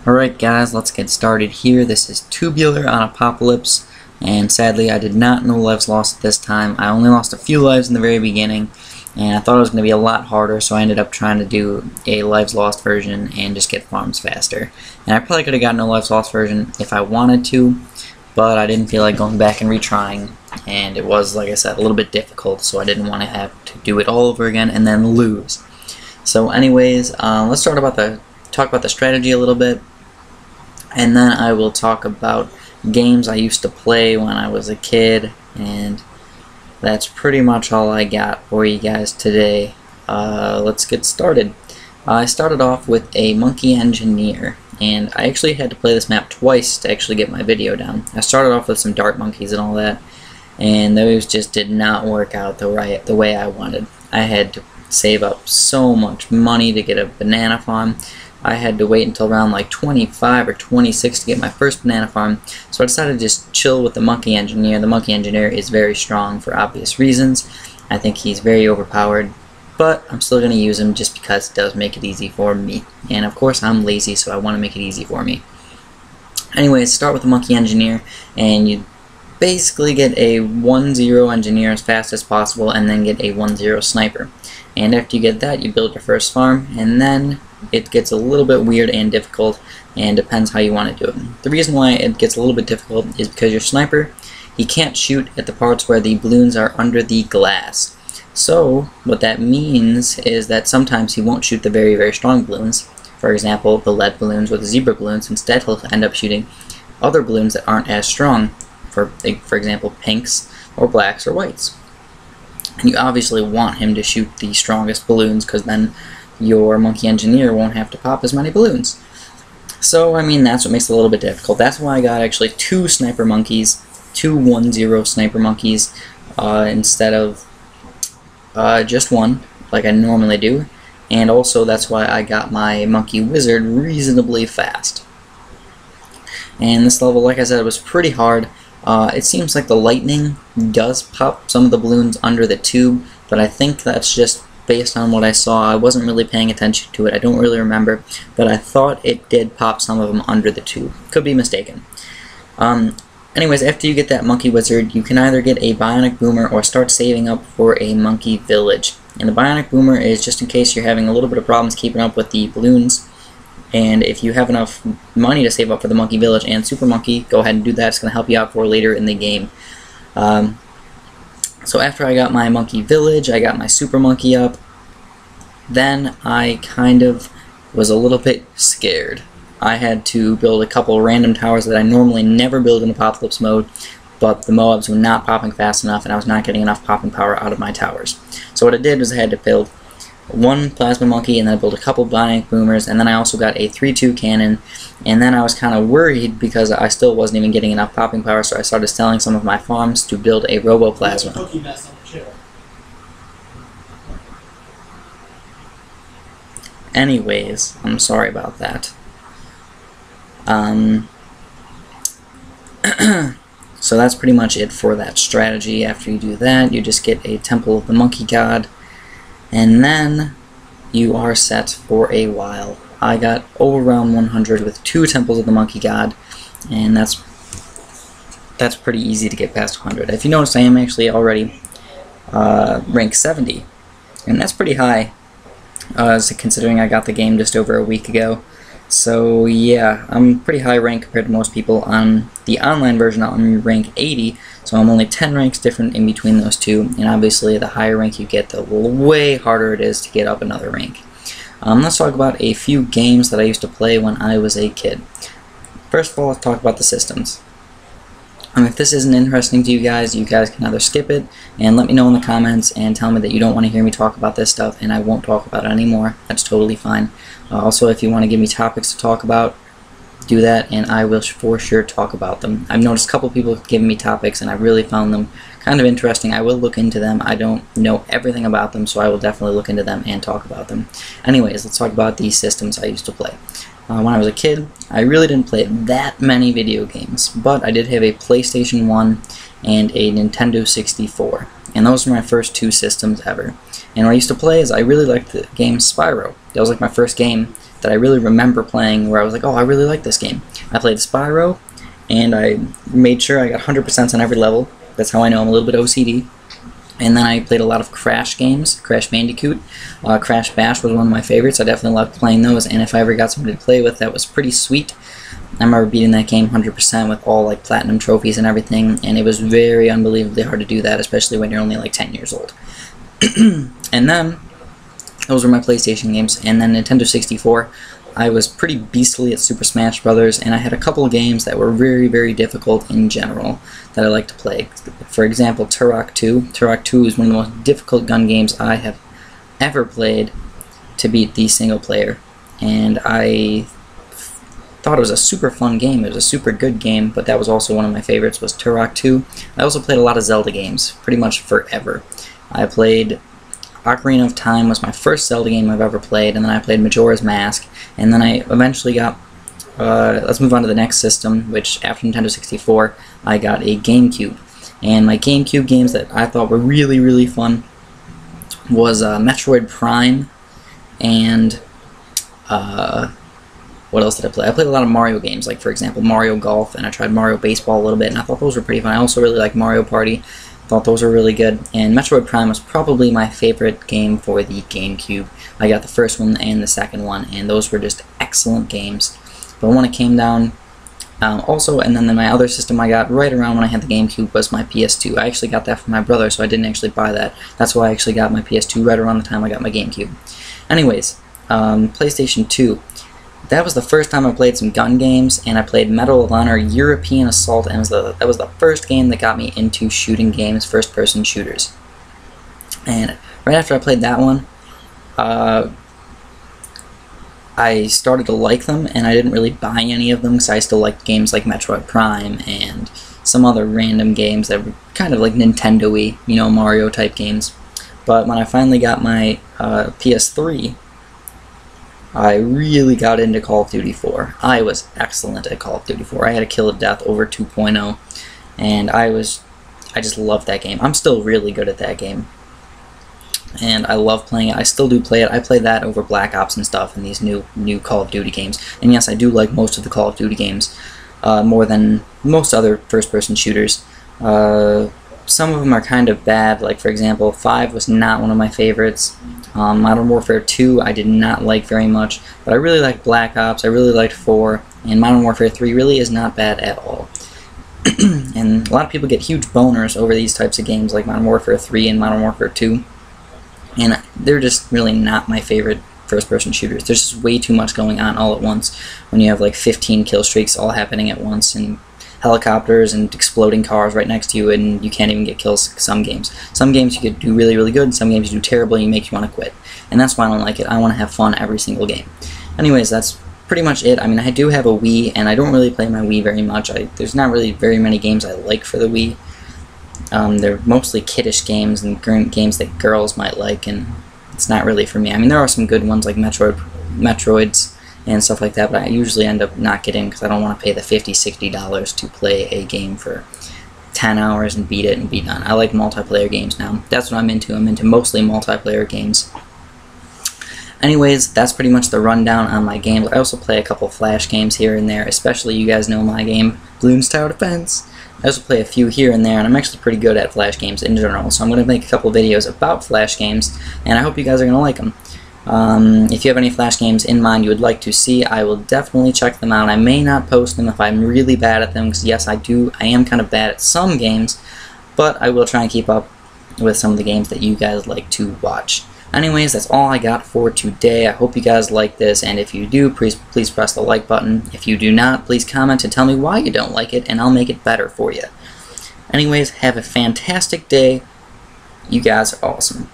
Alright guys, let's get started here. This is Tubular on Apopalypse, and sadly I did not know lives lost this time. I only lost a few lives in the very beginning, and I thought it was going to be a lot harder, so I ended up trying to do a lives lost version and just get farms faster. And I probably could have gotten a lives lost version if I wanted to, but I didn't feel like going back and retrying, and it was, like I said, a little bit difficult, so I didn't want to have to do it all over again and then lose. So anyways, let's talk about the strategy a little bit, and then I will talk about games I used to play when I was a kid, and that's pretty much all I got for you guys today. Let's get started. I started off with a monkey engineer, and I actually had to play this map twice to actually get my video down. I started off with some dart monkeys and all that, and those just did not work out the way I wanted. I had to save up so much money to get a banana farm. I had to wait until around like 25 or 26 to get my first banana farm, so I decided to just chill with the monkey engineer. The monkey engineer is very strong for obvious reasons. I think he's very overpowered, but I'm still going to use him just because it does make it easy for me. And of course I'm lazy, so I want to make it easy for me. Anyways, start with the monkey engineer, and you basically get a 1-0 engineer as fast as possible, and then get a 1-0 sniper. And after you get that, you build your first farm, and then it gets a little bit weird and difficult, and depends how you want to do it. The reason why it gets a little bit difficult is because your sniper, he can't shoot at the parts where the balloons are under the glass. So what that means is that sometimes he won't shoot the very, very strong balloons. For example, the lead balloons or the zebra balloons. Instead, he'll end up shooting other balloons that aren't as strong. For example, pinks or blacks or whites. And you obviously want him to shoot the strongest balloons, because then your monkey engineer won't have to pop as many balloons. So, I mean, that's what makes it a little bit difficult. That's why I got actually two sniper monkeys, two 1-0 sniper monkeys, instead of just one, like I normally do. And also, that's why I got my monkey wizard reasonably fast. And this level, like I said, was pretty hard. It seems like the lightning does pop some of the balloons under the tube, but I think that's just based on what I saw. I wasn't really paying attention to it. I don't really remember, but I thought it did pop some of them under the tube. Could be mistaken. Anyways, after you get that monkey wizard, you can either get a bionic boomer or start saving up for a monkey village. And the bionic boomer is just in case you're having a little bit of problems keeping up with the balloons. And if you have enough money to save up for the monkey village and super monkey, go ahead and do that. It's going to help you out for later in the game. So after I got my monkey village, I got my super monkey up, then I kind of was a little bit scared. I had to build a couple random towers that I normally never build in Apocalypse mode, but the Moabs were not popping fast enough, and I was not getting enough popping power out of my towers. So what I did was I had to build one plasma monkey, and then I built a couple bionic boomers, and then I also got a 3-2 cannon, and then I was kind of worried because I still wasn't even getting enough popping power, so I started selling some of my farms to build a robo-plasma. Anyways, I'm sorry about that. So that's pretty much it for that strategy. After you do that, you just get a Temple of the Monkey God, and then you are set for a while. I got over round 100 with 2 Temples of the Monkey God, and that's pretty easy to get past 100. If you notice, I am actually already rank 70, and that's pretty high, considering I got the game just over a week ago. So yeah, I'm pretty high rank compared to most people. On the online version, I'm rank 80, so I'm only 10 ranks different in between those two, and obviously the higher rank you get, the way harder it is to get up another rank. Let's talk about a few games that I used to play when I was a kid. First of all, let's talk about the systems. If this isn't interesting to you guys can either skip it and let me know in the comments and tell me that you don't want to hear me talk about this stuff, and I won't talk about it anymore. That's totally fine. Also, if you want to give me topics to talk about, do that, and I will for sure talk about them. I've noticed a couple people giving me topics, and I really found them kind of interesting. I will look into them. I don't know everything about them, so I will definitely look into them and talk about them. Anyways, let's talk about the systems I used to play. When I was a kid, I really didn't play that many video games, but I did have a PlayStation 1 and a Nintendo 64, and those were my first 2 systems ever. And what I used to play is I really liked the game Spyro. That was like my first game that I really remember playing where I was like, oh, I really like this game. I played Spyro, and I made sure I got 100% on every level. That's how I know I'm a little bit OCD. And then I played a lot of Crash games, Crash Bandicoot. Crash Bash was one of my favorites. I definitely loved playing those, and if I ever got somebody to play with, that was pretty sweet. I remember beating that game 100% with all like platinum trophies and everything, and it was very unbelievably hard to do that, especially when you're only like 10 years old. And then, those were my PlayStation games, and then Nintendo 64. I was pretty beastly at Super Smash Brothers, and I had a couple of games that were very, very difficult in general that I like to play. For example, Turok 2. Turok 2 is one of the most difficult gun games I have ever played to beat the single player, and I thought it was a super fun game. It was a super good game, but that was also one of my favorites, was Turok 2. I also played a lot of Zelda games, pretty much forever. I played Ocarina of Time was my first Zelda game I've ever played, and then I played Majora's Mask, and then I eventually got, let's move on to the next system, which after Nintendo 64, I got a GameCube. And my GameCube games that I thought were really, really fun was Metroid Prime, and what else did I play? I played a lot of Mario games, like for example Mario Golf, and I tried Mario Baseball a little bit, and I thought those were pretty fun. I also really liked Mario Party. Thought those were really good, and Metroid Prime was probably my favorite game for the GameCube. I got the first one and the second one, and those were just excellent games. But when it came down, also, and then my other system I got right around when I had the GameCube was my PS2. I actually got that from my brother, so I didn't actually buy that. That's why I actually got my PS2 right around the time I got my GameCube. Anyways, PlayStation 2. That was the first time I played some gun games, and I played Medal of Honor European Assault, and that was the first game that got me into shooting games, first-person shooters. And right after I played that one, I started to like them, and I didn't really buy any of them because I still liked games like Metroid Prime and some other random games that were kind of like Nintendo-y, you know, Mario-type games. But when I finally got my PS3, I really got into Call of Duty 4. I was excellent at Call of Duty 4. I had a kill of death over 2.0, and I just loved that game. I'm still really good at that game, and I love playing it. I still do play it. I play that over Black Ops and stuff and these new Call of Duty games. And yes, I do like most of the Call of Duty games more than most other first-person shooters. Some of them are kind of bad, like for example, 5 was not one of my favorites. Modern Warfare 2 I did not like very much, but I really liked Black Ops, I really liked 4, and Modern Warfare 3 really is not bad at all. And a lot of people get huge boners over these types of games like Modern Warfare 3 and Modern Warfare 2, and they're just really not my favorite first-person shooters. There's just way too much going on all at once when you have like 15 kill streaks all happening at once, and helicopters and exploding cars right next to you, and you can't even get kills some games. Some games you could do really, really good, some games you do terrible and you make you want to quit. And that's why I don't like it. I want to have fun every single game. Anyways, that's pretty much it. I mean, I do have a Wii, and I don't really play my Wii very much. There's not really very many games I like for the Wii. They're mostly kiddish games and games that girls might like, and it's not really for me. I mean, there are some good ones like Metroids, and stuff like that, but I usually end up not getting because I don't want to pay the $50, $60 to play a game for 10 hours and beat it and be done. I like multiplayer games now. That's what I'm into. I'm into mostly multiplayer games. Anyways, that's pretty much the rundown on my games. I also play a couple Flash games here and there, especially you guys know my game, Bloons Tower Defense. I also play a few here and there, and I'm actually pretty good at Flash games in general, so I'm going to make a couple videos about Flash games, and I hope you guys are going to like them. If you have any Flash games in mind you would like to see, I will definitely check them out. I may not post them if I'm really bad at them, because yes, I am kind of bad at some games, but I will try and keep up with some of the games that you guys like to watch. Anyways, that's all I got for today. I hope you guys like this, and if you do, please press the like button. If you do not, please comment and tell me why you don't like it, and I'll make it better for you. Anyways, have a fantastic day. You guys are awesome.